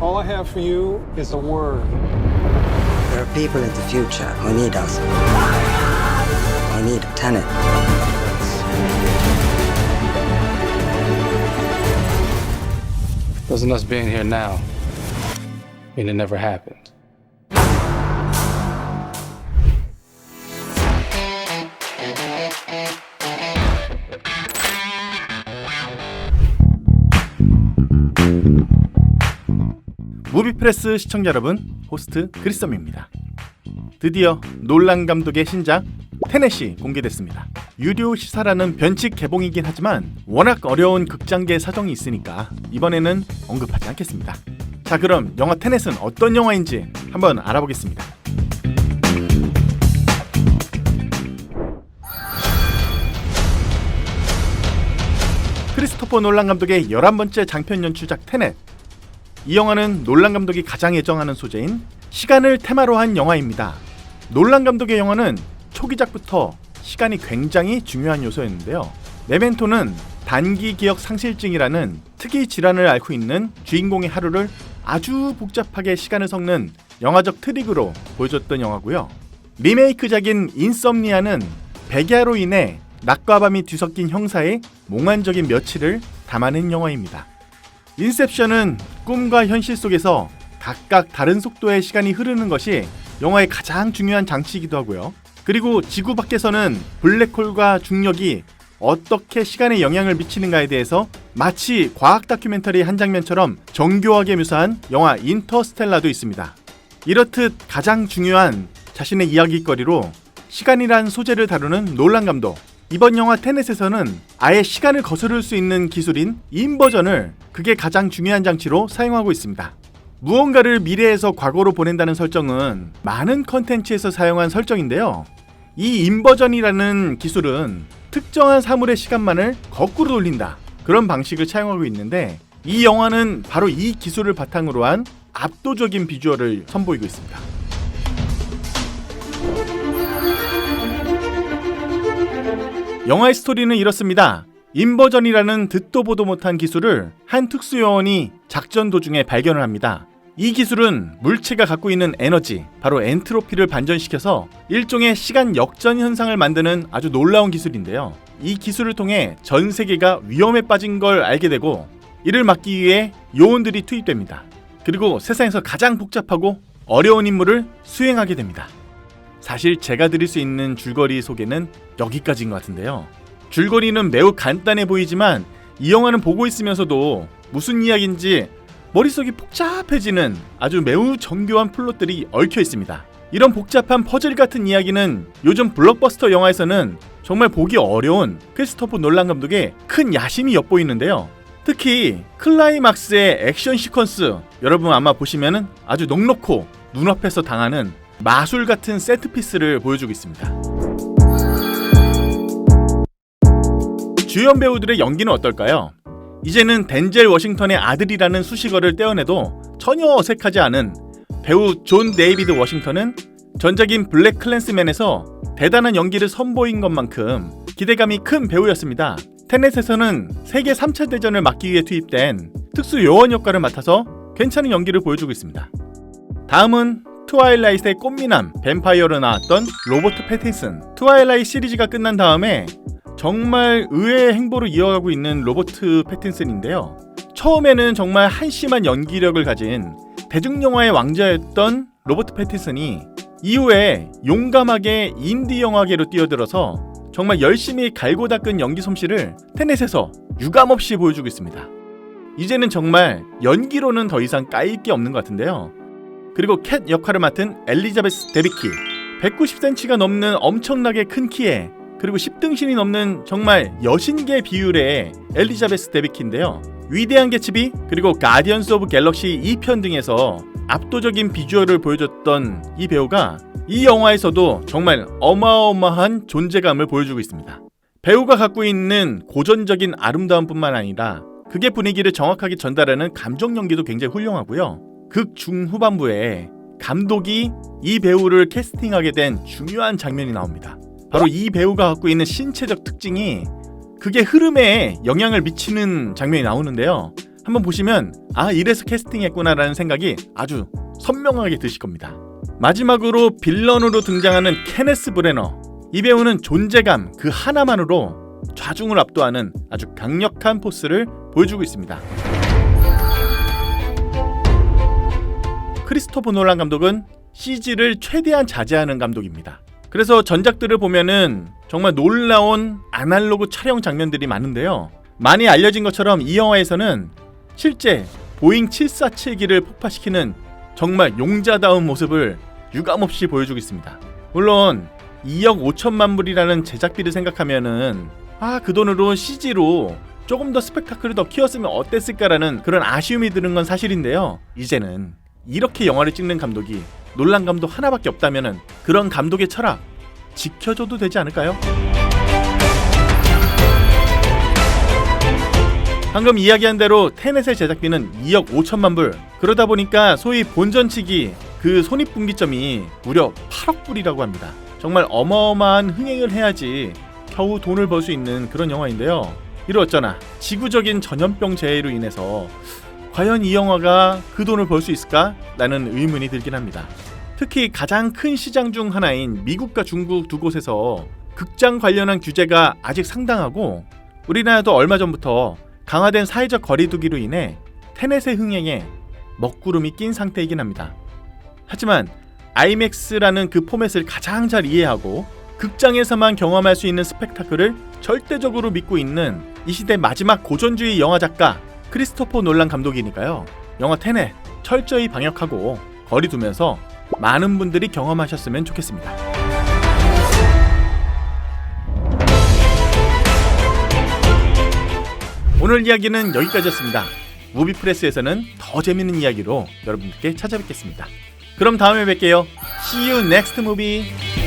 All I have for you is a word. There are people in the future who need us. I need a tenant. Doesn't us being here now mean it never happened? 무비프레스 시청자 여러분, 호스트 그리썸입니다. 드디어 놀란 감독의 신작 테넷이 공개됐습니다. 유료 시사라는 변칙 개봉이긴 하지만 워낙 어려운 극장계 사정이 있으니까 이번에는 언급하지 않겠습니다. 자, 그럼 영화 테넷은 어떤 영화인지 한번 알아보겠습니다. 크리스토퍼 놀란 감독의 11번째 장편 연출작 테넷. 이 영화는 놀란 감독이 가장 애정하는 소재인 시간을 테마로 한 영화입니다. 놀란 감독의 영화는 초기작부터 시간이 굉장히 중요한 요소였는데요. 메멘토는 단기 기억 상실증이라는 특이 질환을 앓고 있는 주인공의 하루를 아주 복잡하게 시간을 섞는 영화적 트릭으로 보여줬던 영화고요. 리메이크작인 인썸니아는 백야로 인해 낮과 밤이 뒤섞인 형사의 몽환적인 며칠을 담아낸 영화입니다. 인셉션은 꿈과 현실 속에서 각각 다른 속도의 시간이 흐르는 것이 영화의 가장 중요한 장치이기도 하고요. 그리고 지구 밖에서는 블랙홀과 중력이 어떻게 시간에 영향을 미치는가에 대해서 마치 과학 다큐멘터리 한 장면처럼 정교하게 묘사한 영화 인터스텔라도 있습니다. 이렇듯 가장 중요한 자신의 이야기거리로 시간이란 소재를 다루는 놀란 감독. 이번 영화 테넷에서는 아예 시간을 거스를 수 있는 기술인 인버전을 그게 가장 중요한 장치로 사용하고 있습니다. 무언가를 미래에서 과거로 보낸다는 설정은 많은 컨텐츠에서 사용한 설정인데요. 이 인버전이라는 기술은 특정한 사물의 시간만을 거꾸로 돌린다, 그런 방식을 사용하고 있는데 이 영화는 바로 이 기술을 바탕으로 한 압도적인 비주얼을 선보이고 있습니다. 영화의 스토리는 이렇습니다. 인버전이라는 듣도 보도 못한 기술을 한 특수요원이 작전 도중에 발견을 합니다. 이 기술은 물체가 갖고 있는 에너지, 바로 엔트로피를 반전시켜서 일종의 시간 역전 현상을 만드는 아주 놀라운 기술인데요. 이 기술을 통해 전 세계가 위험에 빠진 걸 알게 되고 이를 막기 위해 요원들이 투입됩니다. 그리고 세상에서 가장 복잡하고 어려운 임무를 수행하게 됩니다. 사실 제가 드릴 수 있는 줄거리 소개는 여기까지인 것 같은데요. 줄거리는 매우 간단해 보이지만 이 영화는 보고 있으면서도 무슨 이야기인지 머릿속이 복잡해지는 아주 매우 정교한 플롯들이 얽혀 있습니다. 이런 복잡한 퍼즐 같은 이야기는 요즘 블록버스터 영화에서는 정말 보기 어려운 크리스토퍼 놀란 감독의 큰 야심이 엿보이는데요. 특히 클라이막스의 액션 시퀀스, 여러분 아마 보시면은 아주 넉넉고 눈앞에서 당하는 마술 같은 세트피스를 보여주고 있습니다. 주연 배우들의 연기는 어떨까요? 이제는 덴젤 워싱턴의 아들이라는 수식어를 떼어내도 전혀 어색하지 않은 배우 존 데이비드 워싱턴은 전작인 블랙 클랜스맨에서 대단한 연기를 선보인 것만큼 기대감이 큰 배우였습니다. 테넷에서는 세계 3차 대전을 막기 위해 투입된 특수 요원 역할을 맡아서 괜찮은 연기를 보여주고 있습니다. 다음은 트와일라이트의 꽃미남 뱀파이어로 나왔던 로버트 패틴슨. 트와일라이트 시리즈가 끝난 다음에 정말 의외의 행보를 이어가고 있는 로버트 패틴슨인데요. 처음에는 정말 한심한 연기력을 가진 대중영화의 왕자였던 로버트 패틴슨이 이후에 용감하게 인디 영화계로 뛰어들어서 정말 열심히 갈고 닦은 연기 솜씨를 테넷에서 유감없이 보여주고 있습니다. 이제는 정말 연기로는 더 이상 까일 게 없는 것 같은데요. 그리고 캣 역할을 맡은 엘리자베스 데비키, 190cm가 넘는 엄청나게 큰 키에 그리고 10등신이 넘는 정말 여신계 비율의 엘리자베스 데비키인데요. 위대한 개츠비 그리고 가디언스 오브 갤럭시 2편 등에서 압도적인 비주얼을 보여줬던 이 배우가 이 영화에서도 정말 어마어마한 존재감을 보여주고 있습니다. 배우가 갖고 있는 고전적인 아름다움뿐만 아니라 극의 분위기를 정확하게 전달하는 감정 연기도 굉장히 훌륭하고요. 극 중후반부에 감독이 이 배우를 캐스팅하게 된 중요한 장면이 나옵니다. 바로 이 배우가 갖고 있는 신체적 특징이 극의 흐름에 영향을 미치는 장면이 나오는데요. 한번 보시면 아 이래서 캐스팅했구나라는 생각이 아주 선명하게 드실 겁니다. 마지막으로 빌런으로 등장하는 케네스 브래너. 이 배우는 존재감 그 하나만으로 좌중을 압도하는 아주 강력한 포스를 보여주고 있습니다. 크리스토퍼 놀란 감독은 CG를 최대한 자제하는 감독입니다. 그래서 전작들을 보면은 정말 놀라운 아날로그 촬영 장면들이 많은데요. 많이 알려진 것처럼 이 영화에서는 실제 보잉 747기를 폭파시키는 정말 용자다운 모습을 유감없이 보여주고 있습니다. 물론 2억 5천만 불이라는 제작비를 생각하면은 그 돈으로 CG로 조금 더 스펙타클을 더 키웠으면 어땠을까라는 그런 아쉬움이 드는 건 사실인데요. 이제는 이렇게 영화를 찍는 감독이 놀란 감독 하나밖에 없다면은 그런 감독의 철학 지켜줘도 되지 않을까요? 방금 이야기한 대로 테넷의 제작비는 2억 5천만 불. 그러다 보니까 소위 본전치기 그 손익분기점이 무려 8억 불이라고 합니다. 정말 어마어마한 흥행을 해야지 겨우 돈을 벌 수 있는 그런 영화인데요. 이를 어쩌나 지구적인 전염병 재해로 인해서 과연 이 영화가 그 돈을 벌 수 있을까? 라는 의문이 들긴 합니다. 특히 가장 큰 시장 중 하나인 미국과 중국 두 곳에서 극장 관련한 규제가 아직 상당하고 우리나라도 얼마 전부터 강화된 사회적 거리두기로 인해 테넷의 흥행에 먹구름이 낀 상태이긴 합니다. 하지만 아이맥스라는 그 포맷을 가장 잘 이해하고 극장에서만 경험할 수 있는 스펙타클을 절대적으로 믿고 있는 이 시대 마지막 고전주의 영화 작가 크리스토퍼 놀란 감독이니까요. 영화 테넷 철저히 방역하고 거리 두면서 많은 분들이 경험하셨으면 좋겠습니다. 오늘 이야기는 여기까지였습니다. 무비프레스에서는 더 재밌는 이야기로 여러분들께 찾아뵙겠습니다. 그럼 다음에 뵐게요. See you next movie.